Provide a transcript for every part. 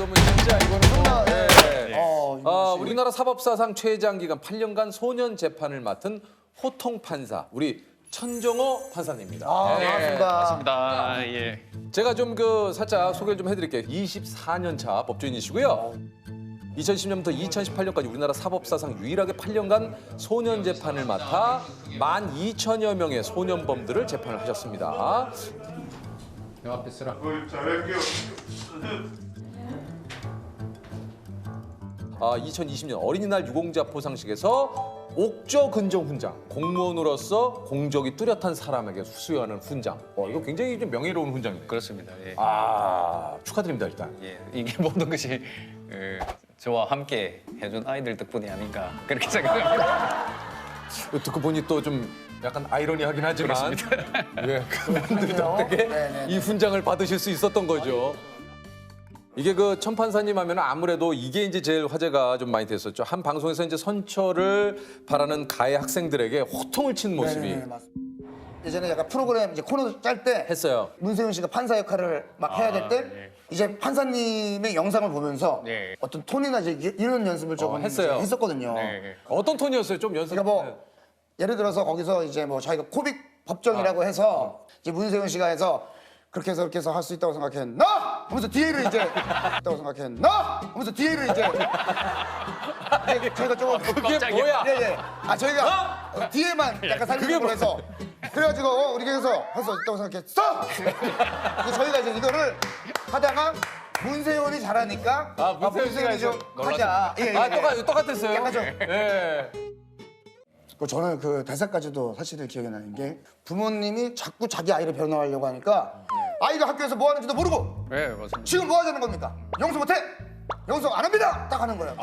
이거면 진짜 이거는 네. 우리나라 사법사상 최장 기간 8년간 소년 재판을 맡은 호통 판사 우리 천정호 판사님입니다. 반갑습니다. 맞습니다. 예. 제가 좀 살짝 소개를 좀 해드릴게요. 24년 차 법조인이시고요. 2010년부터 2018년까지 우리나라 사법사상 유일하게 8년간 소년 재판을 맡아 12,000여 명의 소년범들을 재판을 하셨습니다. 내 앞에 쓰라. 잘할게요. 2020년 어린이날 유공자 포상식에서 옥저 근정 훈장, 공무원으로서 공적이 뚜렷한 사람에게 수여하는 훈장. 이거 굉장히 좀 명예로운 훈장이네요. 그렇습니다. 예. 축하드립니다 일단. 예. 이게 모든 것이 저와 함께 해준 아이들 덕분이 아닌가 그렇게 생각합니다. 듣고 보니 또 좀 약간 아이러니하긴 하지만 예, 그분들 덕택에 네네. 이 훈장을 받으실 수 있었던 거죠. 이게 천 판사님 하면 아무래도 이게 이제 제일 화제가 좀 많이 됐었죠. 한 방송에서 이제 선처를 바라는 가해 학생들에게 호통을 친 모습이 네, 맞습니다. 예전에 약간 프로그램 이제 코너 짤 때 했어요. 문세윤 씨가 판사 역할을 막 해야 될 때 네. 이제 판사님의 영상을 보면서 네. 어떤 톤이나 이제 이런 연습을 조금 했어요. 이제 했었거든요. 네. 어떤 톤이었어요? 좀 연습. 그러니까 뭐 예를 들어서 거기서 이제 뭐 자기가 코빅 법정이라고 해서 이제 문세윤 씨가 해서 그렇게 해서 할 수 있다고 생각했나? 하면서 뒤에를 이제 있다고 생각했나? 하면서 뒤에를 이제 저희가 조금 그게 뭐야? 예예. 저희가 뒤에만 약간 살리는 걸로 해서 그래가지고 우리 교에서 할 수 있다고 생각했어. 그래서 저희가 이제 이거를 하다가 문세윤이 잘하니까 문세윤 씨가 문세윤이 좀 이제 하자. 예. 똑같았어요. 약간 좀. 예. 저는 그 대사까지도 사실은 기억이 나는 게 부모님이 자꾸 자기 아이를 변호하려고 하니까 아이가 학교에서 뭐 하는지도 모르고 네, 맞습니다. 지금 뭐 하자는 겁니까? 용서 못해? 용서 안 합니다! 딱 하는 거예요.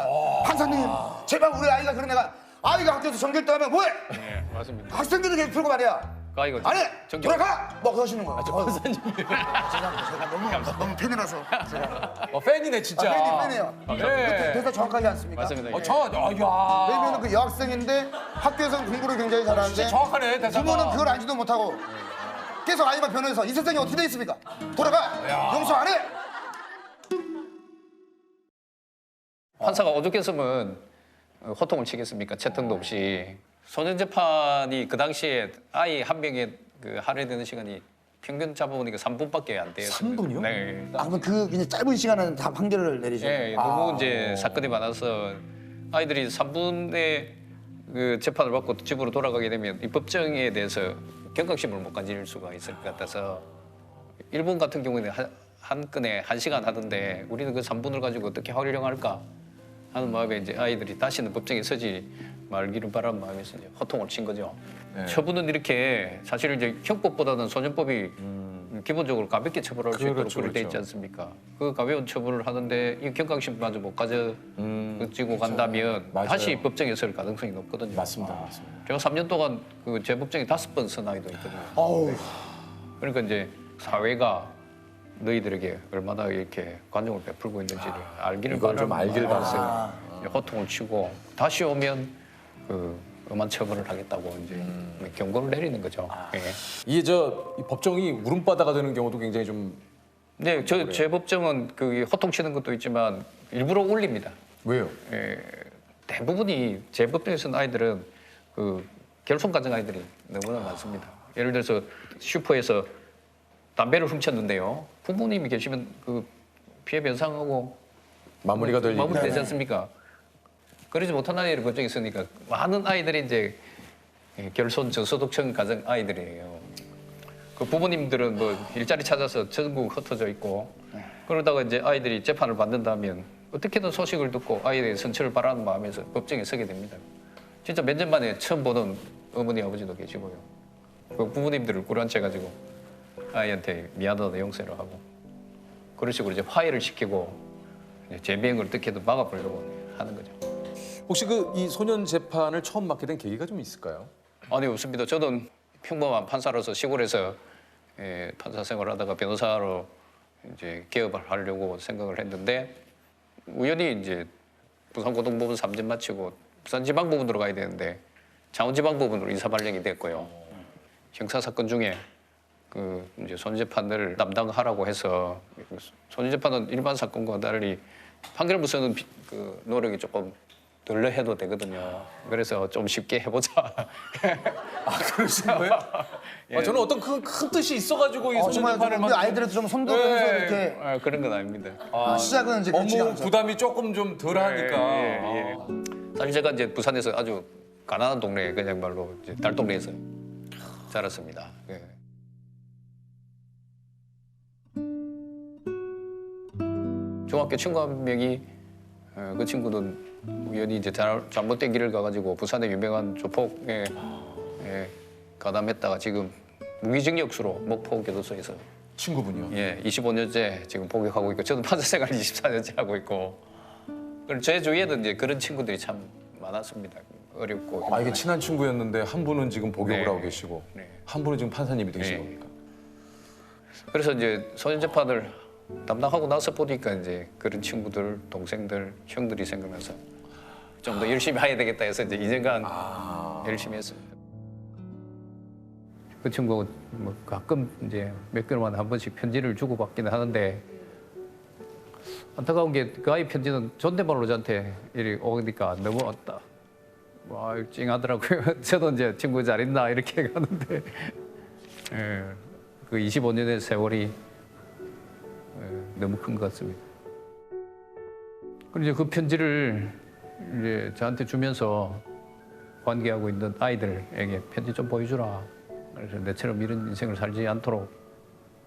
판사님 제발 우리 아이가 그런 애가 아이가 학교에서 전결당하면 뭐해? 네, 맞습니다. 학생들이 계속 풀고 말이야. 그 아이가 안 해! 전결- 돌아가! 뭐 그러시는 거예요. 판사님. 제가 너무 팬이라서 제가 팬이네 진짜. 팬이에요. 네. 대사 정확하게 않습니까? 맞습니다. 예. 왜냐면 그 여학생인데 학교에서는 공부를 굉장히 잘하는데 진짜 정확하네 대사가. 부모는 그걸 알지도 못하고 계속 아이만 변호해서 이 세상이 어떻게 돼 있습니까? 돌아가! 용서 안 해! 판사가 오죽했으면 호통을 치겠습니까? 채통도 없이. 소년 재판이 그 당시에 아이 한 명에 할애되는 시간이 평균 잡아보니까 3분밖에 안 돼요. 3분이요? 네. 그럼 그 그냥 짧은 시간에 다 판결을 내리죠. 예, 너무 이제 사건이 많아서 아이들이 3분의 그 재판을 받고 집으로 돌아가게 되면 이 법정에 대해서 경각심을 못 가질 수가 있을 것 같아서 일본 같은 경우에는 한 건에 1시간 하던데 우리는 그 3분을 가지고 어떻게 활용할까 하는 마음에 이제 아이들이 다시는 법정에 서지 말기를 바라는 마음에서 이제 호통을 친 거죠. 네. 처분은 이렇게 사실 이제 형법보다는 소년법이 기본적으로 가볍게 처벌할 수 있도록 그렇죠, 그렇게 돼 있지 그렇죠. 않습니까? 그 가벼운 처벌을 하는데 이 경각심마저 못 가지고 간다면 맞아요. 다시 법정에 설 가능성이 높거든요. 맞습니다. 제가 3년 동안 그 재법정에 5번 선 아이도 있거든요. 어우, 그러니까 이제 사회가 너희들에게 얼마나 이렇게 관용을 베풀고 있는지를 알기를 이걸 좀 바라는 알길 마음에서 바라요. 호통을 치고 다시 오면 그 엄한 처벌을 하겠다고 이제 경고를 내리는 거죠. 예. 이게 이 법정이 울음바다가 되는 경우도 굉장히 좀 네, 재법정은 그 호통 치는 것도 있지만 일부러 올립니다. 왜요? 대부분이 재법정에서 아이들은 그 결손 가정 아이들이 너무나 많습니다. 예를 들어서 슈퍼에서 담배를 훔쳤는데요. 부모님이 계시면 그 피해 변상하고 마무리가 될 일이 마무리되지 않습니까? 그러지 못한 아이를 법정에 있으니까 많은 아이들이 이제 결손 저소득층 가정 아이들이에요. 그 부모님들은 뭐 일자리 찾아서 전국 흩어져 있고 그러다가 이제 아이들이 재판을 받는다면 어떻게든 소식을 듣고 아이의 선처를 바라는 마음에서 법정에 서게 됩니다. 진짜 몇 년 만에 처음 보는 어머니 아버지도 계시고요. 그 부모님들을 꿀안채 가지고 아이한테 미안하다 용서를 하고 그런 식으로 이제 화해를 시키고 이제 재미행을 어떻게든 막아보려고 하는 거죠. 혹시 이 소년 재판을 처음 맡게 된 계기가 좀 있을까요? 아니 없습니다. 저는 평범한 판사로서 시골에서 판사 생활하다가 변호사로 이제 개업을 하려고 생각을 했는데 우연히 이제 부산고등법원 3진 마치고 부산지방법원으로 가야 되는데 창원지방법원으로 이사 발령이 됐고요. 형사 사건 중에 그 이제 손해재판을 담당하라고 해서 손해재판은 일반 사건과 달리 판결부서는 그 노력이 조금 덜 해도 되거든요. 그래서 좀 쉽게 해보자. 그러신 거예요? 저는 어떤 큰 뜻이 있어가지고 이 정말 손해재판을 우리 아이들한테 좀 손도면서 이렇게 그런 건 아닙니다. 시작은 이제 그렇지 업무 않죠. 부담이 조금 좀 덜하니까. 예. 사실 제가 이제 부산에서 아주 가난한 동네 그냥 말로 이제 달동네에서 자랐습니다. 예. 중학교 친구 한 명이 그 친구는 우연히 이제 잘못된 길을 가가지고 부산의 유명한 조폭에 가담했다가 지금 무기징역수로 목포 교도소에서 친구분이요. 25년째 지금 복역하고 있고 저도 판사 생활 24년째 하고 있고 그리고 제 주위에는 이제 그런 친구들이 참 많았습니다. 어렵고 이게 친한 친구였는데 한 분은 지금 복역을 네. 하고 계시고 네. 한 분은 지금 판사님이 되신 네. 겁니까? 그래서 이제 소년재판을 담당하고 나서 보니까 이제 그런 친구들, 동생들, 형들이 생각나서 좀 더 열심히 해야 되겠다 해서 이제 2년간 열심히 했습니다. 그 친구 뭐 가끔 이제 몇 개월만에 한 번씩 편지를 주고받기는 하는데 안타까운 게 그 아이 편지는 존댓말로 저한테 이리 오니까 너무 왔다. 와, 찡하더라고요. 저도 이제 친구 잘 있나 이렇게 가는데 그 25년의 세월이 너무 큰 것 같습니다. 그리고 이제 그 편지를 이제 저한테 주면서 관계하고 있는 아이들에게 편지 좀 보여주라. 그래서 내처럼 이런 인생을 살지 않도록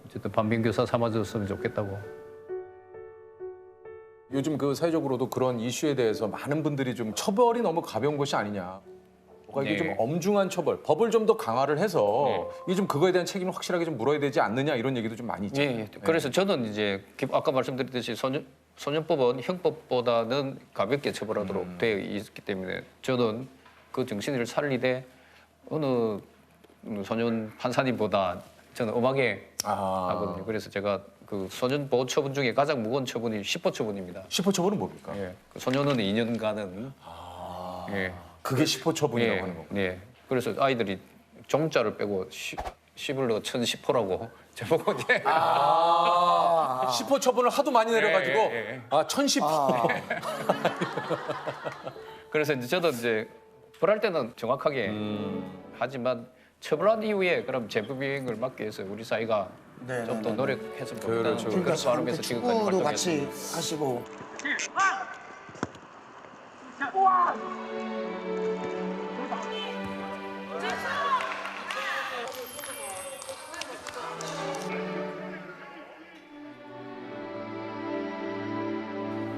어쨌든 반면교사 삼아줬으면 좋겠다고. 요즘 그 사회적으로도 그런 이슈에 대해서 많은 분들이 좀 처벌이 너무 가벼운 것이 아니냐. 뭔가 이게 네. 좀 엄중한 처벌, 법을 좀 더 강화를 해서 이게 좀 그거에 대한 책임을 확실하게 좀 물어야 되지 않느냐 이런 얘기도 좀 많이 있잖아요. 예. 그래서 저는 이제 아까 말씀드렸듯이 소년법은 형법보다는 가볍게 처벌하도록 되어 있기 때문에 저는 그 정신을 살리되 어느 소년 판사님보다 저는 엄하게 하거든요. 그래서 제가 그 소년 보호 처분 중에 가장 무거운 처분이 10호 처분입니다. 10호 처분은 뭡니까? 예. 그 소년은 2년간은 예. 그게 10호 처분이라고 하는 거고. 예. 그래서 아이들이 종자를 빼고 10을 넣어 1010호라고 저보고 이제 10호 처분을 하도 많이 내려가지고 예. 1010호. 그래서 이제 저도 이제 벌할 때는 정확하게 하지만 처벌한 이후에 그럼 재부비행을 막기 위해서 우리 사회가 네, 좀 더 네, 노력했으면 그렇죠. 좋겠다. 그러니까 그런 마음에서 지금까지 축구도 같이 활동했습니다. 하시고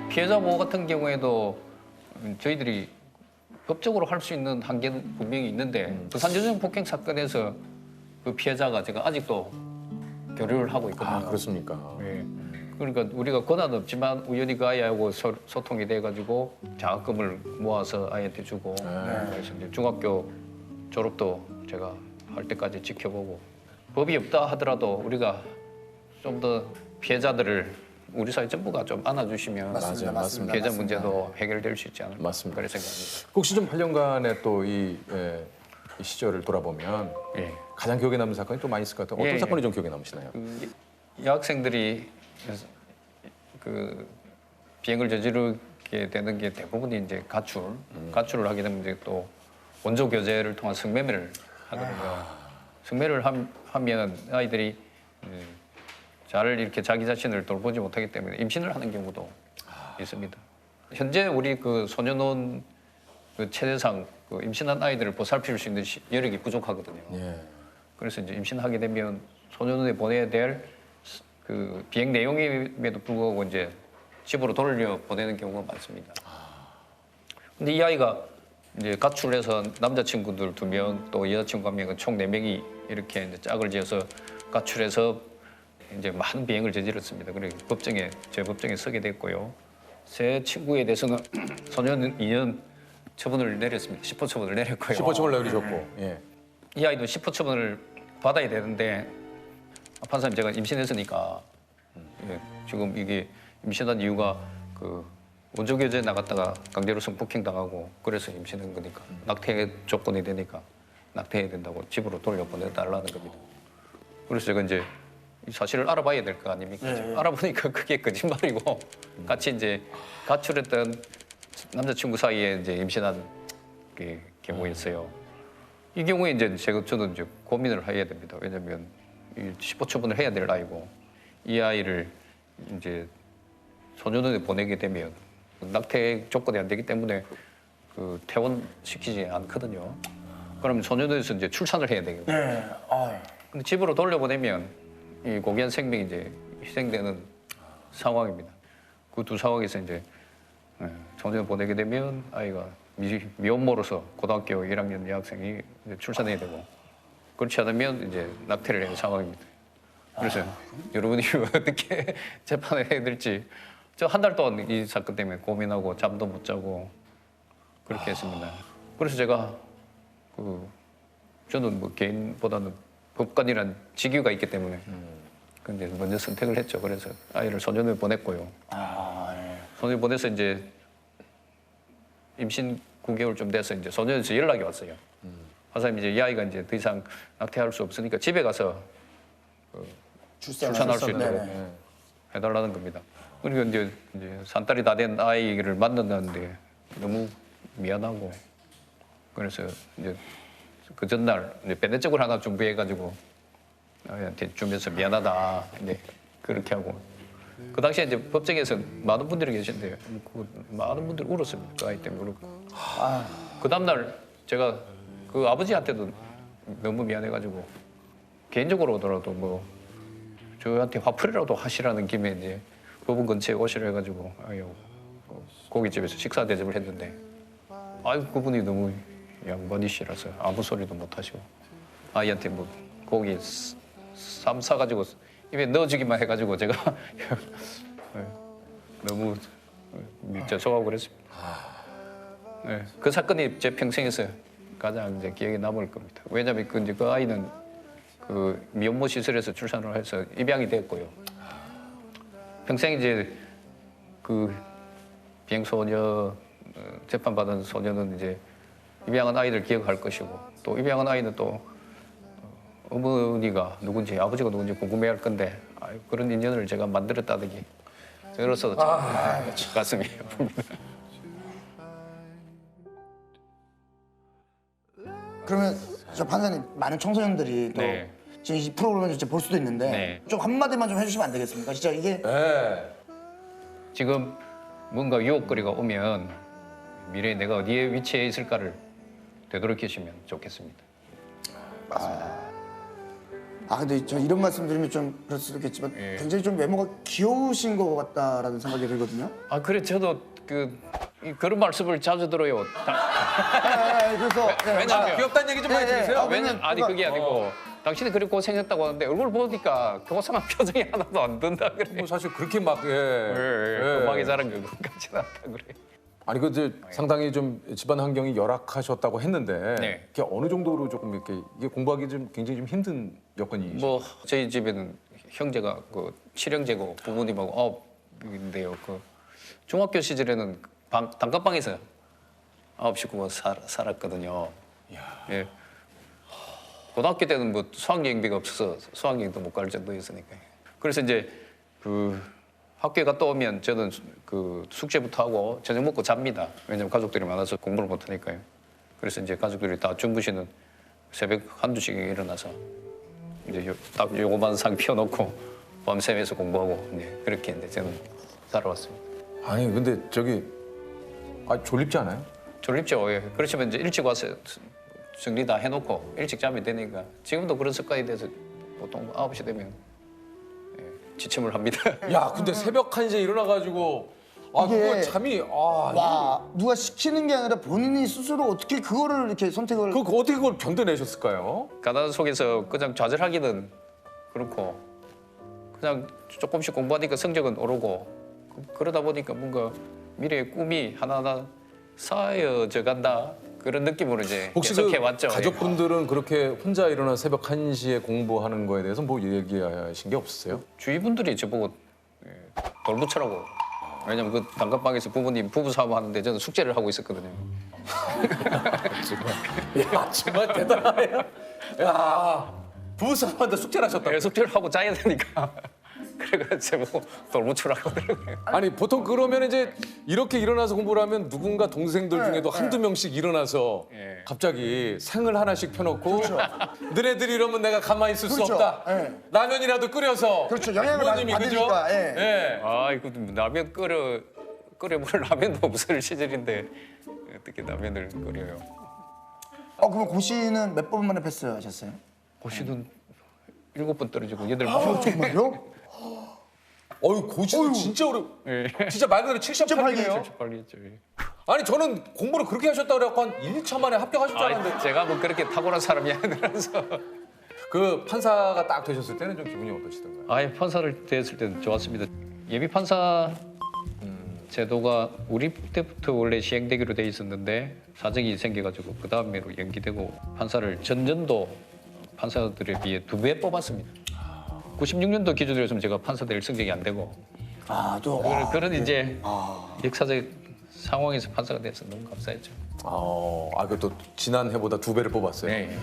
피해자 보호 같은 경우에도 저희들이 법적으로 할 수 있는 한계는 분명히 있는데 부산 여중 폭행 사건에서 그 피해자가 제가 아직도 교류를 하고 있거든요. 그렇습니까? 예. 그러니까 우리가 권한 없지만 우연히 그 아이하고 소통이 돼가지고 장학금을 모아서 아이한테 주고 그래서 이제 중학교 졸업도 제가 할 때까지 지켜보고 법이 없다 하더라도 우리가 좀 더 피해자들을 우리 사회 전부가 좀 안아주시면 맞습니다. 맞습니다. 피해자 맞습니다. 문제도 해결될 수 있지 않을까 맞습니다. 그런 생각입니다. 혹시 좀 8년간의 또 이 시절을 돌아보면 예. 가장 기억에 남는 사건이 또 많이 있을 것 같아요. 어떤 예. 사건이 좀 기억에 남으시나요? 여학생들이 그 비행을 저지르게 되는 게 대부분이 이제 가출을 하게 되면 이제 또 원조 교제를 통한 성매매를 하거든요. 성매를 하면 아이들이 잘 이렇게 자기 자신을 돌보지 못하기 때문에 임신을 하는 경우도 있습니다. 현재 우리 그 소년원 그 최대상 그 임신한 아이들을 보살필 수 있는 여력이 부족하거든요. 예. 그래서 이제 임신하게 되면 소년원에 보내야 될 그 비행 내용임에도 불구하고 이제 집으로 돌려 보내는 경우가 많습니다. 근데 이 아이가 이제 가출해서 남자친구들 2명 또 여자친구 1명은 총 4명이 이렇게 이제 짝을 지어서 가출해서 이제 많은 비행을 저질렀습니다. 그리고 제 법정에 서게 됐고요. 제 친구에 대해서는 소년 2년 처분을 내렸습니다. 10호 처분을 내렸고요. 10호 처분을 내리셨고. 예. 이 아이도 10호 처분을 받아야 되는데 판사님 제가 임신했으니까 지금 이게 임신한 이유가 그 원조교제에 나갔다가 강제로 성폭행 당하고 그래서 임신한 거니까 낙태 조건이 되니까 낙태해야 된다고 집으로 돌려보내달라는 겁니다. 그래서 제가 이제 이 사실을 알아봐야 될 거 아닙니까? 알아보니까 그게 거짓말이고 같이 이제 가출했던 남자친구 사이에 이제 임신한 게 경우였어요. 이 경우에 이제 저는 이제 고민을 해야 됩니다. 왜냐하면 15초분을 해야 될 나이고 이 아이를 이제 소년원에 보내게 되면 낙태 조건이 안 되기 때문에 그 퇴원시키지 않거든요. 그럼 소년원에서 이제 출산을 해야 되거든요. 네. 아, 근데 집으로 돌려보내면 이 고귀한 생명이 이제 희생되는 상황입니다. 그 두 상황에서 이제 소년원 보내게 되면 아이가 미혼모로서 고등학교 1학년 여학생이 이제 출산해야 되고 그렇지 않으면 이제 낙태를 해야 하는 상황입니다. 그래서 여러분이 어떻게 재판을 해야 될지 저 한 달 동안 이 사건 때문에 고민하고 잠도 못 자고 그렇게 했습니다. 그래서 제가 저는 뭐 개인보다는 법관이란 직위가 있기 때문에 근데 먼저 선택을 했죠. 그래서 아이를 소년원에 보냈고요. 소년원에 보내서 이제 임신 9개월 좀 돼서 이제 소년원에서 연락이 왔어요. 화사님 이제 이 아이가 이제 더 이상 낙태할 수 없으니까 집에 가서 출산할 수 있도록 해달라는 겁니다. 그리고 이제 산딸이 다 된 아이를 만났는데 너무 미안하고 그래서 이제 그 전날 이제 배내적을 하나 준비해가지고 아이한테 주면서 미안하다 이제 그렇게 하고 그 당시에 이제 법정에서 많은 분들이 계신데요. 그 많은 분들이 울었습니다. 그 아이 때문에 울고. 그 다음날 제가 그 아버지한테도 너무 미안해가지고 개인적으로 오더라도 뭐 저한테 화풀이라도 하시라는 김에 이제 법원 근처에 오시려 해가지고 아유 고깃집에서 식사 대접을 했는데 아유 그분이 너무 양반이시라서 아무 소리도 못 하시고 아이한테 뭐 고기 쌈 싸가지고 입에 넣어주기만 해가지고 제가 너무 죄송하고 그랬습니다. 네, 그 사건이 제 평생에서 가장 이제 기억에 남을 겁니다. 왜냐하면 그 아이는 그 미혼모 시설에서 출산을 해서 입양이 됐고요. 평생 이제 그 비행소녀 재판받은 소녀는 이제 입양한 아이를 기억할 것이고 또 입양한 아이는 또 어머니가 누군지 아버지가 누군지 궁금해할 건데 그런 인연을 제가 만들었다는 게 저로서 참 가슴이 아픕니다. 그러면 저 판사님 많은 청소년들이 또 네. 지금 이 프로그램을 진짜 볼 수도 있는데 네. 좀 한마디만 좀 해주시면 안 되겠습니까? 진짜 이게 지금 뭔가 유혹거리가 오면 미래에 내가 어디에 위치해 있을까를 되돌이키시면 좋겠습니다. 근데 저 이런 말씀 드리면 좀 그럴 수도 있겠지만 굉장히 좀 외모가 귀여우신 것 같다라는 생각이 들거든요. 그래 저도 그런 말씀을 자주 들어요. 그래서 왜냐면 귀엽다는 얘기 좀 많이 들으세요? 아니 그게 아니고 당신이 그렇게 고생했다고 하는데 얼굴 보니까 고상한 표정이 하나도 안 든다 그래. 뭐 사실 그렇게 막 음악이 잘한 것 같지는 않다 그래. 아니 그 이제 상당히 좀 집안 환경이 열악하셨다고 했는데 네. 이게 어느 정도로 조금 이렇게 이게 공부하기 좀 굉장히 좀 힘든 여건이 뭐 저희 집에는 형제가 그 7형제고 부모님하고 9인데요. 그 중학교 시절에는 단칸방에서 9 식구가 살았거든요. 예. 고등학교 때는 뭐 수학여행비가 없어서 수학여행도 못 갈 정도였으니까. 그래서 이제 그 학교에 갔다 오면 저는 그 숙제부터 하고 저녁 먹고 잡니다. 왜냐면 가족들이 많아서 공부를 못 하니까요. 그래서 이제 가족들이 다 주무시는 새벽 1~2시에 일어나서 이제 딱 요거만 상 피워놓고 밤새면서 공부하고 이제 그렇게 이제 저는 살아왔습니다. 아니 근데 저기 졸립지 않아요? 졸립죠. 예. 그렇지만 이제 일찍 와서 정리 다 해놓고 일찍 자면 되니까 지금도 그런 습관이 돼서 보통 9시 되면 지침을 합니다. 야 근데 새벽 1시에 일어나가지고 이게- 그거 잠이 와 누가 시키는 게 아니라 본인이 스스로 어떻게 그거를 이렇게 선택을 그거 어떻게 그걸 견뎌내셨을까요? 가난 속에서 그냥 좌절하기는 그렇고 그냥 조금씩 공부하니까 성적은 오르고 그러다 보니까 뭔가 미래의 꿈이 하나하나 쌓여져 간다 그런 느낌으로 이제 혹시 계속 그 해왔죠. 가족분들은 그렇게 혼자 일어나 새벽 1시에 공부하는 거에 대해서 뭐 얘기하신 게 없으세요? 주위 분들이 저보고 돌부처라고. 왜냐면 그 단칸방에서 부모님 부부 사업 하는데 저는 숙제를 하고 있었거든요. 야 정말 대단하네요. 야 부부싸움한테 숙제를 하셨다고. 네, 숙제를 하고 짜야 되니까. 그래가지고 돌부추라고 하더라고요. 아니 보통 그러면 이제 이렇게 일어나서 공부를 하면 누군가 동생들 중에도 한두 명씩 일어나서 예. 갑자기 상을 하나씩 펴놓고 너네들이 이러면 내가 가만히 있을 수 그렇죠. 없다. 예. 라면이라도 끓여서. 그렇죠. 영향을 부모님이, 받으니까, 그죠? 예. 예. 아, 이거 라면 끓여볼 라면도 없을 시절인데 어떻게 라면을 끓여요? 그럼 고시는 몇 번 만에 패스하셨어요? 고시는 7번 떨어지고 8번. 정말요? 어유 고시는 진짜 어려. 예. 진짜 말 그대로 78개네요. 빨리 했죠. 예. 아니 저는 공부를 그렇게 하셨다고 그래갖고 한 1차 만에 합격하실 줄 알았는데. 제가 뭐 그렇게 탁월한 사람이 아니라서. 그 판사가 딱 되셨을 때는 좀 기분이 어떠시던가요? 아예 판사를 됐을 때는 좋았습니다. 예비 판사 제도가 우리 때부터 원래 시행되기로 돼 있었는데 사정이 생겨가지고 그 다음에로 연기되고 판사를 전년도 판사들에 비해 2배 뽑았습니다. 96년도 기준으로 했으면 제가 판사 될 성적이 안 되고 또. 그런 이제 역사적 상황에서 판사가 돼서 너무 감사했죠. 그것도 지난 해보다 2배를 뽑았어요. 네.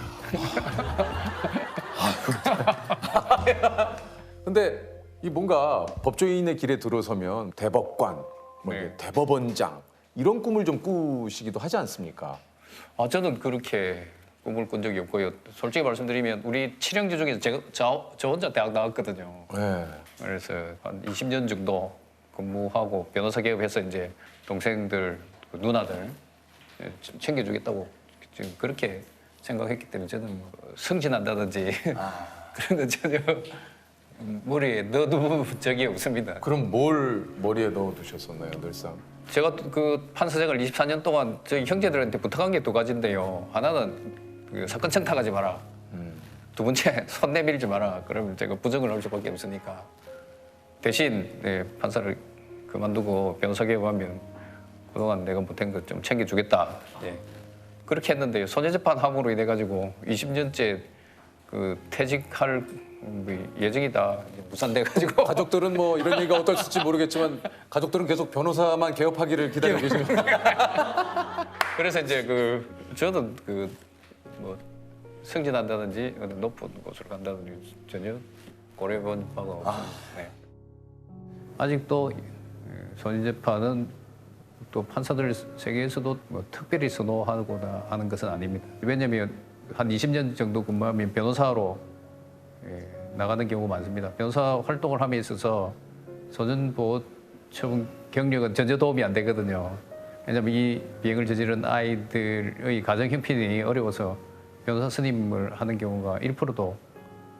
근데 이 뭔가 법조인의 길에 들어서면 대법관, 뭐 네. 이게 대법원장 이런 꿈을 좀 꾸시기도 하지 않습니까? 저는 그렇게 꿈을 꾼 적이 없고요. 솔직히 말씀드리면 우리 칠형제 중에서 저 혼자 대학 나왔거든요. 네. 그래서 한 20년 정도 근무하고 변호사 개업해서 이제 동생들, 그 누나들 챙겨주겠다고 지금 그렇게 생각했기 때문에 저는 뭐 승진한다든지 그런 건 전혀 머리에 넣어둔 적이 없습니다. 그럼 뭘 머리에 넣어두셨었나요, 늘상? 제가 그 판사 생활 24년 동안 저희 형제들한테 부탁한 게 2가지인데요. 하나는 그 사건 청탁하지 마라. 두 번째 손 내밀지 마라. 그러면 제가 부정을 할 수밖에 없으니까 대신 판사를 그만두고 변호사 개업하면 그동안 내가 못한 것 좀 챙겨주겠다. 그렇게 했는데요. 손해재판 함으로 인해 가지고 20년째 그 퇴직할 예정이다. 무산돼 가지고 가족들은 뭐 이런 얘기가 어떨지 모르겠지만 가족들은 계속 변호사만 개업하기를 기다리고 계십니다. 그래서 이제 저는 뭐 승진한다든지 어디 높은 곳으로 간다든지 전혀 고려해본 바가 없습니다. 네. 아직도 손해재판은 또 판사들 세계에서도 뭐 특별히 선호하거나 하는 것은 아닙니다. 왜냐하면 한 20년 정도 근무하면 변호사로 나가는 경우가 많습니다. 변호사 활동을 함에 있어서 소년보호처분 경력은 전혀 도움이 안 되거든요. 왜냐하면 이 비행을 저지른 아이들의 가정 형편이 어려워서 변호사 선임을 하는 경우가 1%도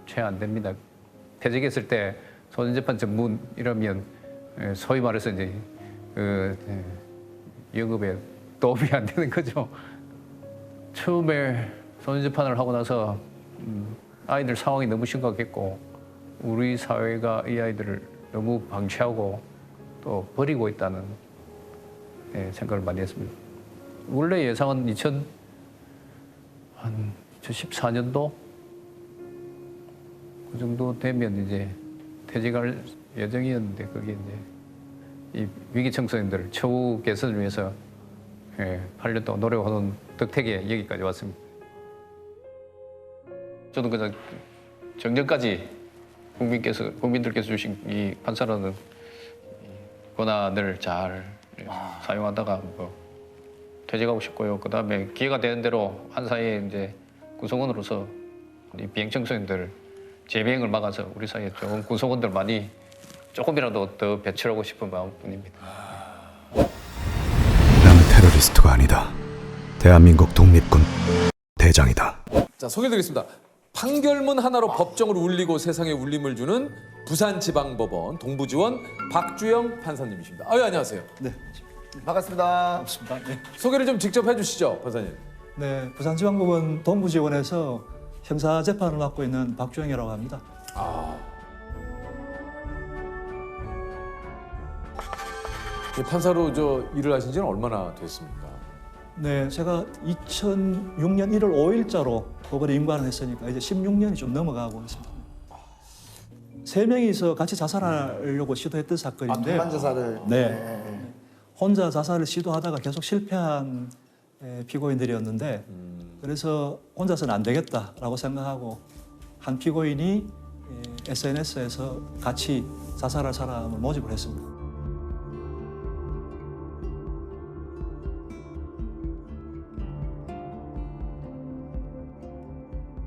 채 안 됩니다. 퇴직했을 때 소년재판 전문 이러면 소위 말해서 이제 영업에 도움이 안 되는 거죠. 처음에 소년재판을 하고 나서 아이들 상황이 너무 심각했고 우리 사회가 이 아이들을 너무 방치하고 또 버리고 있다는 생각을 많이 했습니다. 원래 예상은 2014년도 그 정도 되면 이제 퇴직할 예정이었는데 그게 이제 이 위기 청소년들 처우 개선을 위해서 8년 동안 노력하는 덕택에 여기까지 왔습니다. 저는 그냥 정년까지 국민들께서 주신 이 판사라는 권한을 잘 사용하다가 뭐 퇴직하고 싶고요. 그 다음에 기회가 되는 대로 판사의 이제 구성원으로서 이 비행 청소년들 재비행을 막아서 우리 사회에 좋은 구성원들 많이 조금이라도 더 배출하고 싶은 마음뿐입니다. 나는 테러리스트가 아니다. 대한민국 독립군 대장이다. 자, 소개드리겠습니다. 판결문 하나로 법정을 울리고 세상에 울림을 주는 부산지방법원 동부지원 박주영 판사님이십니다. 안녕하세요. 네, 반갑습니다. 반갑습니다. 네. 소개를 좀 직접 해주시죠, 판사님. 네, 부산지방법원 동부지원에서 형사재판을 맡고 있는 박주영이라고 합니다. 판사로 일을 하신 지는 얼마나 됐습니까? 네, 제가 2006년 1월 5일자로 법원에 임관을 했으니까 이제 16년이 좀 넘어가고 있습니다. 3명이서 같이 자살하려고 시도했던 사건인데 동반 자살을. 네. 혼자 자살을 시도하다가 계속 실패한 피고인들이었는데 그래서 혼자서는 안 되겠다라고 생각하고 한 피고인이 SNS에서 같이 자살할 사람을 모집을 했습니다.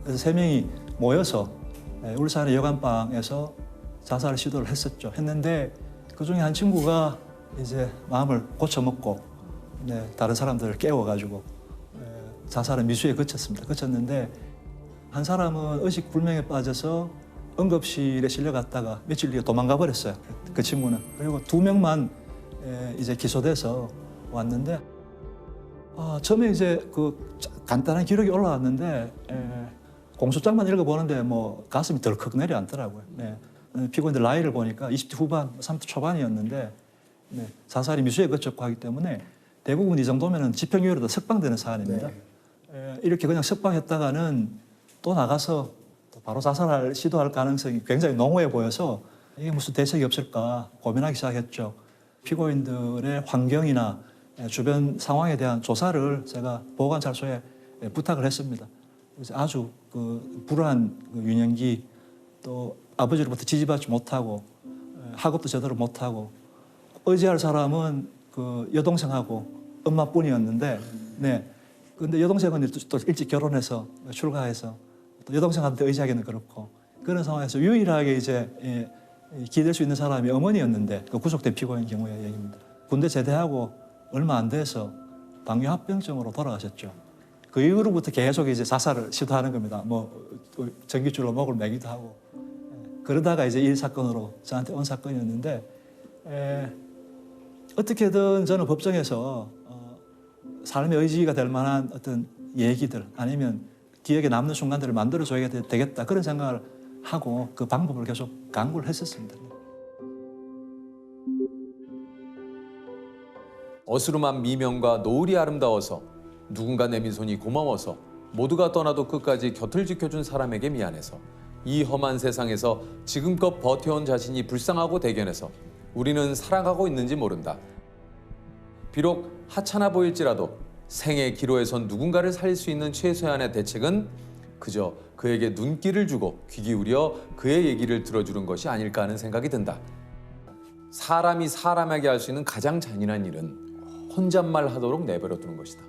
그래서 3명이 모여서 울산의 여관방에서 자살 시도를 했는데 그중에 한 친구가 이제 마음을 고쳐먹고 다른 사람들을 깨워가지고 자살은 미수에 그쳤는데 한 사람은 의식 불명에 빠져서 응급실에 실려갔다가 며칠 뒤에 도망가 버렸어요. 그 친구는. 그리고 2명만 이제 기소돼서 왔는데 처음에 이제 그 간단한 기록이 올라왔는데 공소장만 읽어보는데 뭐 가슴이 덜컥 내려앉더라고요. 피고인들 나이를 보니까 20대 후반, 30대 초반이었는데 자살이 미수에 그쳤고 하기 때문에 대부분 이 정도면 집행유예로도 석방되는 사안입니다. 이렇게 그냥 석방했다가는 또 나가서 또 바로 자살할 시도할 가능성이 굉장히 농후해 보여서 이게 무슨 대책이 없을까 고민하기 시작했죠. 피고인들의 환경이나 주변 상황에 대한 조사를 제가 보호관찰소에 부탁을 했습니다. 그래서 아주 그 불우한 유년기 또 아버지로부터 지지받지 못하고 학업도 제대로 못하고 의지할 사람은 그 여동생하고 엄마뿐이었는데 근데 여동생은 또 일찍 결혼해서 출가해서 또 여동생한테 의지하기는 그렇고 그런 상황에서 유일하게 이제 기댈 수 있는 사람이 어머니였는데 그 구속된 피고인 경우의 얘기입니다. 군대 제대하고 얼마 안 돼서 당뇨합병증으로 돌아가셨죠. 그 이후로부터 계속 이제 자살을 시도하는 겁니다. 뭐 전깃줄로 목을 매기도 하고 그러다가 이제 이 사건으로 저한테 온 사건이었는데 어떻게든 저는 법정에서 삶의 의지가 될 만한 어떤 얘기들 아니면 기억에 남는 순간들을 만들어줘야 되겠다 그런 생각을 하고 그 방법을 계속 강구를 했었습니다. 어스름한 미명과 노을이 아름다워서 누군가 내민 손이 고마워서 모두가 떠나도 끝까지 곁을 지켜준 사람에게 미안해서 이 험한 세상에서 지금껏 버텨온 자신이 불쌍하고 대견해서 우리는 살아가고 있는지 모른다. 비록 하찮아 보일지라도 생의 기로에선 누군가를 살릴 수 있는 최소한의 대책은 그저 그에게 눈길을 주고 귀 기울여 그의 얘기를 들어주는 것이 아닐까 하는 생각이 든다. 사람이 사람에게 할 수 있는 가장 잔인한 일은 혼잣말 하도록 내버려 두는 것이다.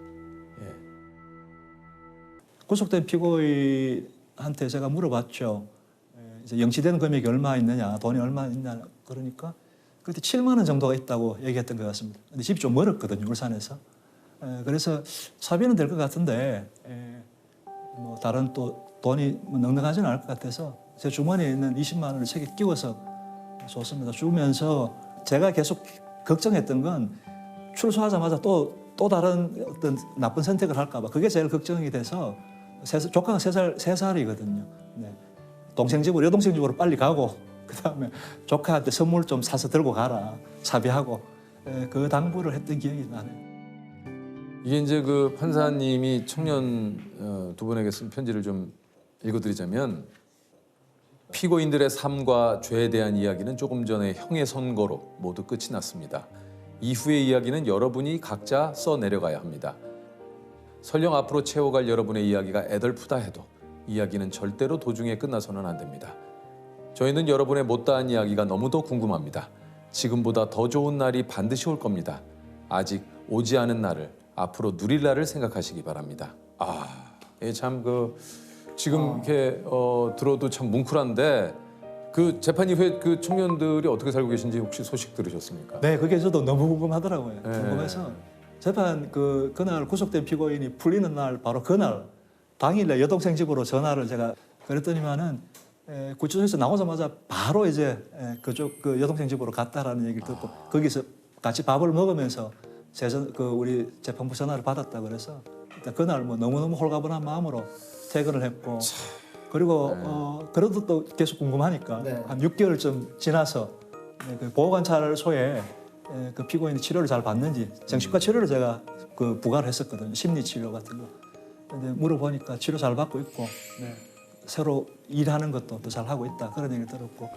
구속된 피고인한테 제가 물어봤죠. 이제 영치되는 금액이 얼마 있느냐, 돈이 얼마 있냐 그러니까 그때 7만 원 정도가 있다고 얘기했던 것 같습니다. 근데 집이 좀 멀었거든요, 울산에서. 그래서 사비는 될 것 같은데 뭐 다른 또 돈이 넉넉하지는 않을 것 같아서 제 주머니에 있는 20만 원을 책에 끼워서 줬습니다. 주면서 제가 계속 걱정했던 건 출소하자마자 또 다른 어떤 나쁜 선택을 할까 봐 그게 제일 걱정이 돼서 조카가 3살이거든요. 동생 집으로 여동생 집으로 빨리 가고 그다음에 조카한테 선물 좀 사서 들고 가라 사비하고 그 당부를 했던 기억이 나네요. 이게 이제 그 판사님이 청년 두 분에게 쓴 편지를 좀 읽어드리자면 피고인들의 삶과 죄에 대한 이야기는 조금 전에 형의 선고로 모두 끝이 났습니다. 이후의 이야기는 여러분이 각자 써내려가야 합니다. 설령 앞으로 채워갈 여러분의 이야기가 애덜프다 해도 이야기는 절대로 도중에 끝나서는 안 됩니다. 저희는 여러분의 못다한 이야기가 너무도 궁금합니다. 지금보다 더 좋은 날이 반드시 올 겁니다. 아직 오지 않은 날을 앞으로 누릴 날을 생각하시기 바랍니다. 참 지금 이렇게 들어도 참 뭉클한데 그 재판 이후에 그 청년들이 어떻게 살고 계신지 혹시 소식 들으셨습니까? 네, 그게 저도 너무 궁금하더라고요. 궁금해서 재판 그날 구속된 피고인이 풀리는 날 바로 그날 당일에 여동생 집으로 전화를 제가 그랬더니만은 구치소에서 나오자마자 바로 이제 그쪽 그 여동생 집으로 갔다라는 얘기를 듣고 거기서 같이 밥을 먹으면서 우리 재판부 전화를 받았다 그래서 일단 그날 뭐 너무너무 홀가분한 마음으로 퇴근을 했고 그리고 그래도 또 계속 궁금하니까 한 6개월쯤 지나서 그 보호관찰소에 그 피고인이 치료를 잘 받는지 정신과 치료를 제가 그 부과를 했었거든요. 심리 치료 같은 거. 근데 물어보니까 치료 잘 받고 있고 새로 일하는 것도 또 잘 하고 있다 그런 얘기를 들었고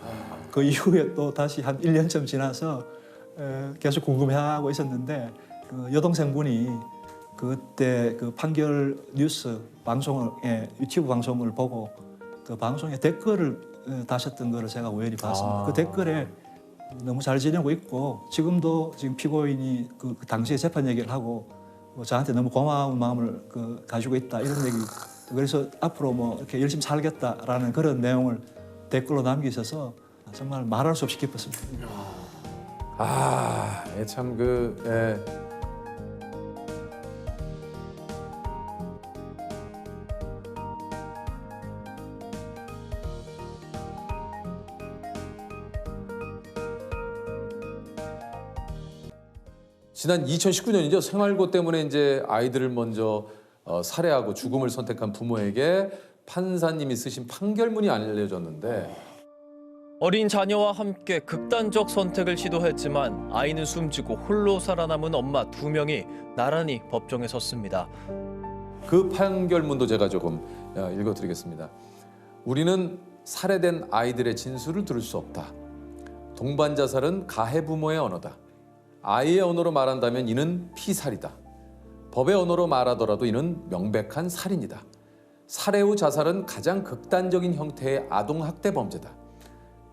그 이후에 또 다시 한 1년쯤 지나서 계속 궁금해하고 있었는데 그 여동생분이 그때 그 판결 뉴스 방송을 유튜브 방송을 보고 그 방송에 댓글을 다셨던 거를 제가 우연히 봤습니다. 그 댓글에 너무 잘 지내고 있고 지금도 지금 피고인이 그 당시에 재판 얘기를 하고 뭐 저한테 너무 고마운 마음을 가지고 있다 이런 얘기. 그래서 앞으로 뭐 이렇게 열심히 살겠다라는 그런 내용을 댓글로 남기셔서 정말 말할 수 없이 기뻤습니다. 아, 참 지난 2019년이죠. 생활고 때문에 이제 아이들을 먼저 살해하고 죽음을 선택한 부모에게 판사님이 쓰신 판결문이 알려졌는데 어린 자녀와 함께 극단적 선택을 시도했지만 아이는 숨지고 홀로 살아남은 엄마 2명이 나란히 법정에 섰습니다. 그 판결문도 제가 조금 읽어드리겠습니다. 우리는 살해된 아이들의 진술을 들을 수 없다. 동반자살은 가해 부모의 언어다. 아이의 언어로 말한다면 이는 피살이다. 법의 언어로 말하더라도 이는 명백한 살인이다. 살해 후 자살은 가장 극단적인 형태의 아동학대 범죄다.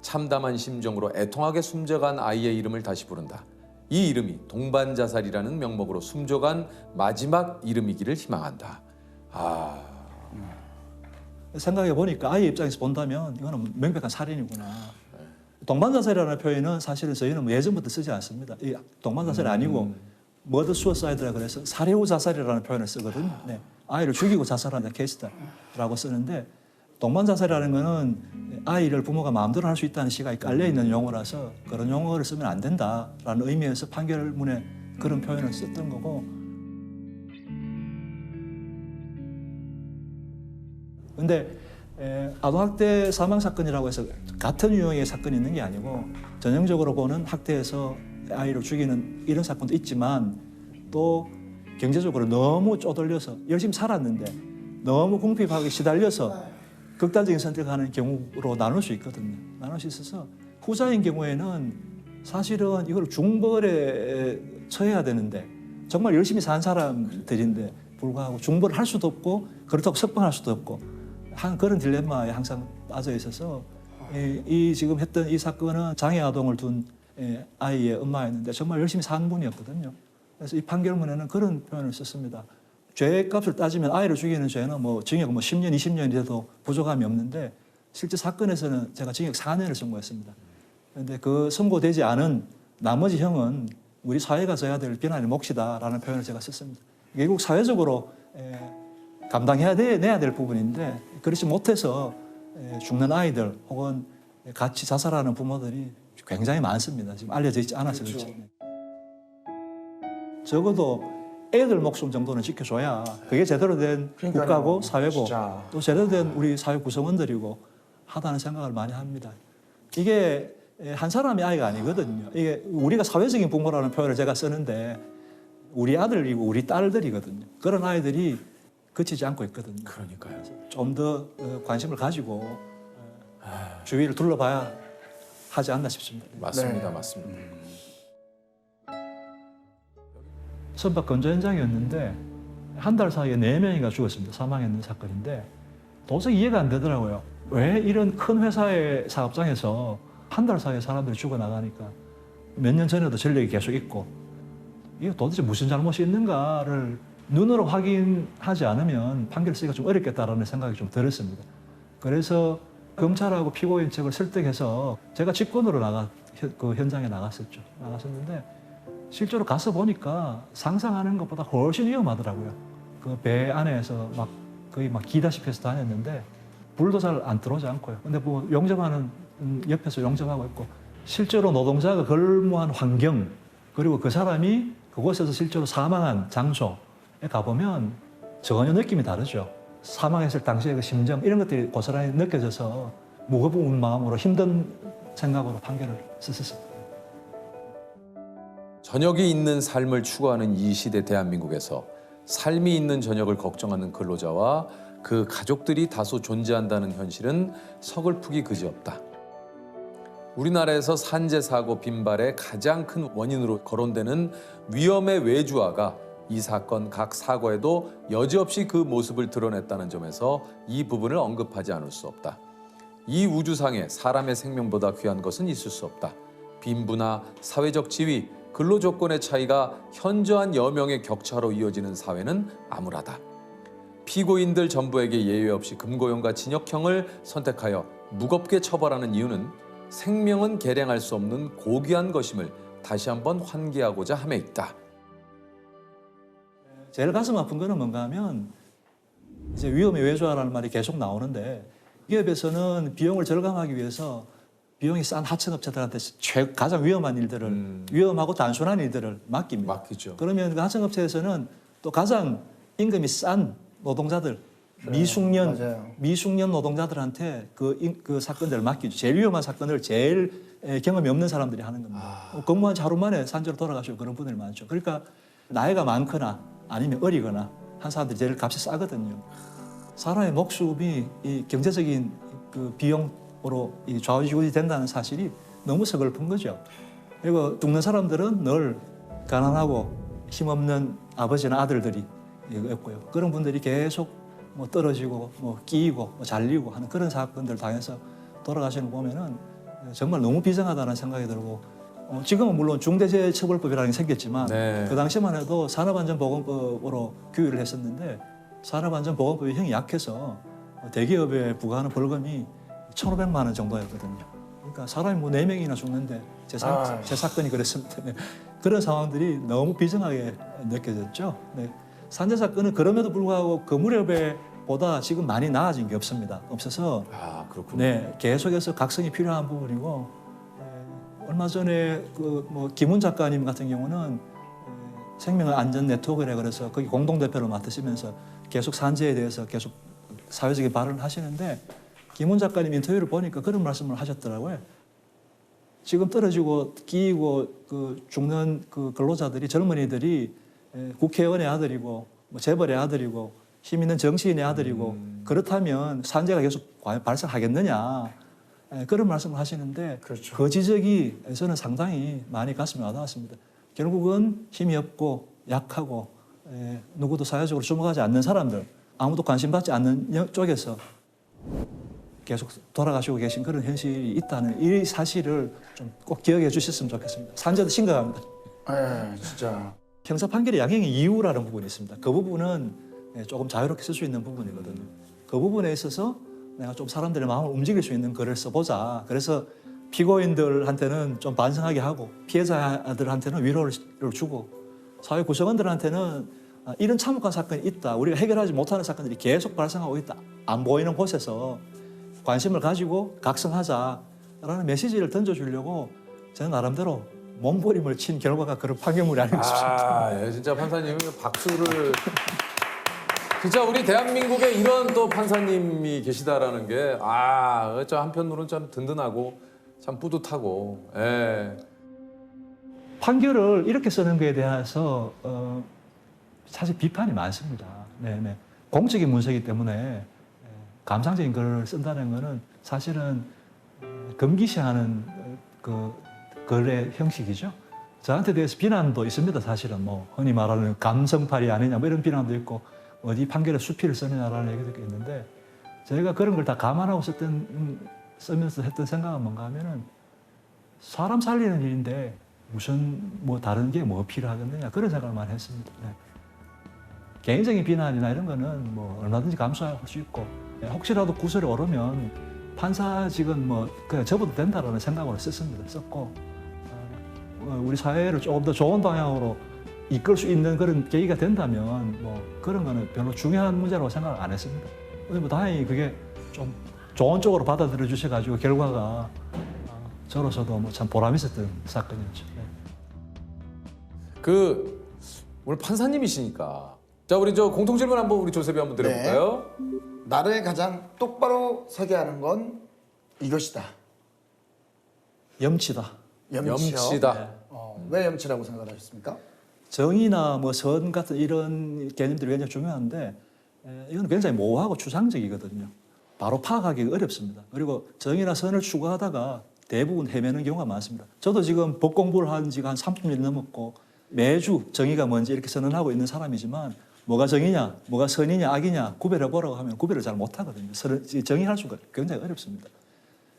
참담한 심정으로 애통하게 숨져간 아이의 이름을 다시 부른다. 이 이름이 동반자살이라는 명목으로 숨져간 마지막 이름이기를 희망한다. 생각해 보니까 아이 입장에서 본다면 이거는 명백한 살인이구나. 동반자살이라는 표현은 사실은 저희는 예전부터 쓰지 않습니다. 이 동반자살이 아니고 머더 수어사이드라 그래서 살해 후 자살이라는 표현을 쓰거든요. 네. 아이를 죽이고 자살하는 케이스다라고 쓰는데 동반자살이라는 거는 아이를 부모가 마음대로 할 수 있다는 시각이 깔려 있는 용어라서 그런 용어를 쓰면 안 된다라는 의미에서 판결문에 그런 표현을 썼던 거고. 근데 아동학대 사망 사건이라고 해서 같은 유형의 사건이 있는 게 아니고 전형적으로 보는 학대에서 아이를 죽이는 이런 사건도 있지만 또 경제적으로 너무 쪼들려서 열심히 살았는데 너무 궁핍하게 시달려서 극단적인 선택을 하는 경우로 나눌 수 있거든요. 나눌 수 있어서 후자인 경우에는 사실은 이걸 중벌에 처해야 되는데 정말 열심히 산 사람들인데 불구하고 중벌을 할 수도 없고 그렇다고 석방할 수도 없고 그런 딜레마에 항상 빠져 있어서 이 지금 했던 이 사건은 장애 아동을 둔 아이의 엄마였는데 정말 열심히 산 분이었거든요. 그래서 이 판결문에는 그런 표현을 썼습니다. 죄값을 따지면 아이를 죽이는 죄는 뭐 징역 10년, 20년이 돼도 부족함이 없는데 실제 사건에서는 제가 징역 4년을 선고했습니다. 그런데 그 선고되지 않은 나머지 형은 우리 사회가 져야 될 비난의 몫이다라는 표현을 제가 썼습니다. 결국 사회적으로 내야 될 부분인데 그렇지 못해서 죽는 아이들 혹은 같이 자살하는 부모들이 굉장히 많습니다. 지금 알려져 있지 않아서 그렇죠. 적어도 애들 목숨 정도는 지켜줘야 그게 제대로 된 국가고 사회고 진짜. 또 제대로 된 우리 사회 구성원들이고 하다는 생각을 많이 합니다. 이게 한 사람의 아이가 아니거든요. 이게 우리가 사회적인 부모라는 표현을 제가 쓰는데 우리 아들이고 우리 딸들이거든요. 그런 아이들이 그치지 않고 있거든요. 그러니까요. 좀 더 관심을 가지고 주위를 둘러봐야 하지 않나 싶습니다. 맞습니다. 맞습니다. 선박 건조 현장이었는데 한 달 사이에 4명이가 죽었습니다. 사망했는 사건인데 도저히 이해가 안 되더라고요. 왜 이런 큰 회사의 사업장에서 한 달 사이에 사람들이 죽어나가니까 몇 년 전에도 전력이 계속 있고 이게 도대체 무슨 잘못이 있는가를 눈으로 확인하지 않으면 판결 쓰기가 좀 어렵겠다라는 생각이 좀 들었습니다. 그래서 검찰하고 피고인 측을 설득해서 제가 직권으로 그 현장에 나갔었는데 실제로 가서 보니까 상상하는 것보다 훨씬 위험하더라고요. 그 배 안에서 거의 기다시피 해서 다녔는데 불도 잘 안 들어오지 않고요. 근데 뭐 용접하는 옆에서 용접하고 있고 실제로 노동자가 근무한 환경 그리고 그 사람이 그곳에서 실제로 사망한 장소에 가보면 전혀 느낌이 다르죠. 사망했을 당시의 그 심정 이런 것들이 고스란히 느껴져서 무거운 마음으로 힘든 생각으로 판결을 썼습니다. 저녁이 있는 삶을 추구하는 이 시대 대한민국에서 삶이 있는 저녁을 걱정하는 근로자와 그 가족들이 다소 존재한다는 현실은 서글프기 그지없다. 우리나라에서 산재 사고 빈발의 가장 큰 원인으로 거론되는 위험의 외주화가 이 사건 각 사고에도 여지없이 그 모습을 드러냈다는 점에서 이 부분을 언급하지 않을 수 없다. 이 우주상에 사람의 생명보다 귀한 것은 있을 수 없다. 빈부나 사회적 지위, 근로 조건의 차이가 현저한 여명의 격차로 이어지는 사회는 암울하다. 피고인들 전부에게 예외 없이 금고형과 징역형을 선택하여 무겁게 처벌하는 이유는 생명은 계량할 수 없는 고귀한 것임을 다시 한번 환기하고자 함에 있다. 제일 가슴 아픈 거는 뭔가 하면 이제 위험에 외조하라는 말이 계속 나오는데 기업에서는 비용을 절감하기 위해서 비용이 싼 하청업체들한테 가장 위험한 일들을 위험하고 단순한 일들을 맡깁니다. 맡기죠. 그러면 그 하청업체에서는 또 가장 임금이 싼 노동자들 미숙련 노동자들한테 그 사건들을 맡기죠. 제일 위험한 사건을 제일 경험이 없는 사람들이 하는 겁니다. 근무한 지 하루 만에 산재로 돌아가시고 그런 분들이 많죠. 그러니까 나이가 많거나 아니면 어리거나 한 사람들이 제일 값이 싸거든요. 사람의 목숨이 이 경제적인 그 비용으로 이 좌우지우지 된다는 사실이 너무 서글픈 거죠. 그리고 죽는 사람들은 늘 가난하고 힘없는 아버지나 아들들이 있고요. 그런 분들이 계속 뭐 떨어지고 뭐 끼이고 뭐 잘리고 하는 그런 사건들 당해서 돌아가시는 거 보면은 정말 너무 비정하다는 생각이 들고 지금은 물론 중대재해처벌법이라는 게 생겼지만 네. 그 당시만 해도 산업안전보건법으로 규율을 했었는데 산업안전보건법이 형이 약해서 대기업에 부과하는 벌금이 1,500만 원 정도였거든요. 그러니까 사람이 뭐 4명이나 죽는데 제 사건이 그랬습니다. 네. 그런 상황들이 너무 비정하게 느껴졌죠. 네. 산재 사건은 그럼에도 불구하고 그 무렵에 보다 지금 많이 나아진 게 없어서 그렇군요. 네, 계속해서 각성이 필요한 부분이고 얼마 전에 그 뭐 김훈 작가님 같은 경우는 생명 안전 네트워크래 그래서 거기 공동 대표를 맡으시면서 계속 산재에 대해서 계속 사회적인 발언을 하시는데 김훈 작가님 인터뷰를 보니까 그런 말씀을 하셨더라고요. 지금 떨어지고 끼이고 그 죽는 그 근로자들이 젊은이들이 국회의원의 아들이고 뭐 재벌의 아들이고 힘 있는 정치인의 아들이고 그렇다면 산재가 계속 과연 발생하겠느냐 그런 말씀을 하시는데 그렇죠. 그 지적이 저는 상당히 많이 가슴에 와닿았습니다. 결국은 힘이 없고 약하고 누구도 사회적으로 주목하지 않는 사람들 아무도 관심 받지 않는 쪽에서 계속 돌아가시고 계신 그런 현실이 있다는 이 사실을 좀 꼭 기억해 주셨으면 좋겠습니다. 산재도 심각합니다. 진짜. 형사 판결의 양형의 이유라는 부분이 있습니다. 그 부분은 조금 자유롭게 쓸 수 있는 부분이거든요. 그 부분에 있어서 내가 좀 사람들의 마음을 움직일 수 있는 글을 써보자. 그래서 피고인들한테는 좀 반성하게 하고 피해자들한테는 위로를 주고 사회 구성원들한테는 이런 참혹한 사건이 있다. 우리가 해결하지 못하는 사건들이 계속 발생하고 있다. 안 보이는 곳에서 관심을 가지고 각성하자라는 메시지를 던져주려고 저는 나름대로 몸부림을 친 결과가 그런 판결물이 아닌가 싶습니다. 예, 진짜 판사님 박수를. 진짜 우리 대한민국에 이런 또 판사님이 계시다라는 게 저 한편으로는 참 든든하고 참 뿌듯하고. 예. 판결을 이렇게 쓰는 것에 대해서 사실 비판이 많습니다. 네네. 공적인 문서이기 때문에 감상적인 글을 쓴다는 것은 사실은 금기시하는 그 글의 형식이죠. 저한테 대해서 비난도 있습니다. 사실은 뭐 흔히 말하는 감성팔이 아니냐 뭐 이런 비난도 있고 어디 판결에 수필을 쓰느냐라는 얘기도 있는데 저희가 그런 걸 다 감안하고 쓰면서 했던 생각은 뭔가 하면은 사람 살리는 일인데 무슨 뭐 다른 게 뭐 필요하겠느냐 그런 생각을 많이 했습니다. 네. 개인적인 비난이나 이런 거는 뭐 얼마든지 감수할 수 있고 혹시라도 구설이 오르면 판사직은 뭐 그냥 접어도 된다라는 생각으로 썼고 우리 사회를 조금 더 좋은 방향으로 이끌 수 있는 그런 계기가 된다면 뭐 그런 거는 별로 중요한 문제라고 생각을 안 했습니다. 근데 뭐 다행히 그게 좀 좋은 쪽으로 받아들여 주셔가지고 결과가 저로서도 뭐 참 보람 있었던 사건이었죠. 네. 오늘 판사님이시니까 자 우리 저 공통 질문 한번 우리 조셉이 한번 드려볼까요? 나를 가장 똑바로 서게 하는 건 이것이다. 염치다. 염치다. 왜 염치라고 생각을 하셨습니까? 정의나 뭐 선 같은 이런 개념들이 굉장히 중요한데 이건 굉장히 모호하고 추상적이거든요. 바로 파악하기 어렵습니다. 그리고 정의나 선을 추구하다가 대부분 헤매는 경우가 많습니다. 저도 지금 법 공부를 한 지가 한 30년 넘었고 매주 정의가 뭔지 이렇게 선언하고 있는 사람이지만 뭐가 정의냐, 뭐가 선이냐, 악이냐 구별해보라고 하면 구별을 잘 못하거든요. 정의할 수가 굉장히 어렵습니다.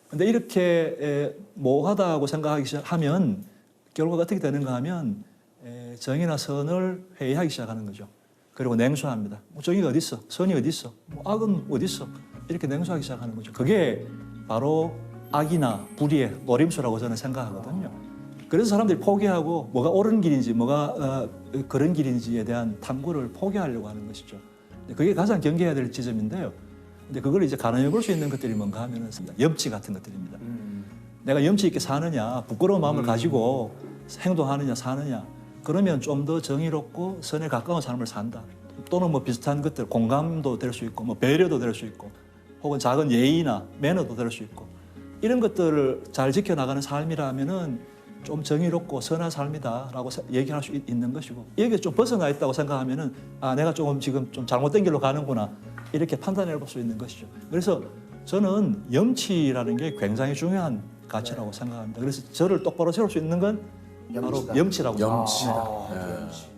근데 이렇게 모호하다고 생각하기 시작하면 결과가 어떻게 되는가 하면 정의나 선을 회의하기 시작하는 거죠. 그리고 냉소합니다. 뭐 정의가 어디 있어? 선이 어디 있어? 뭐 악은 어디 있어? 이렇게 냉소하기 시작하는 거죠. 그게 바로 악이나 불의의 노림수라고 저는 생각하거든요. 그래서 사람들이 포기하고 뭐가 옳은 길인지 뭐가 그런 길인지에 대한 탐구를 포기하려고 하는 것이죠. 그게 가장 경계해야 될 지점인데요. 근데 그걸 이제 가늠해 볼 수 있는 것들이 뭔가 하면은 염치 같은 것들입니다. 내가 염치 있게 사느냐, 부끄러운 마음을 가지고 행동하느냐, 사느냐. 그러면 좀 더 정의롭고 선에 가까운 삶을 산다. 또는 뭐 비슷한 것들, 공감도 될 수 있고, 뭐 배려도 될 수 있고, 혹은 작은 예의나 매너도 될 수 있고, 이런 것들을 잘 지켜나가는 삶이라면은 좀 정의롭고 선한 삶이다라고 얘기할 수 있는 것이고, 여기에 좀 벗어나 있다고 생각하면은 아, 내가 조금 지금 좀 잘못된 길로 가는구나. 이렇게 판단해 볼 수 있는 것이죠. 그래서 저는 염치라는 게 굉장히 중요한 가치라고 생각합니다. 그래서 저를 똑바로 세울 수 있는 건 바로 염치라고 생각합니다. 염치다. 예.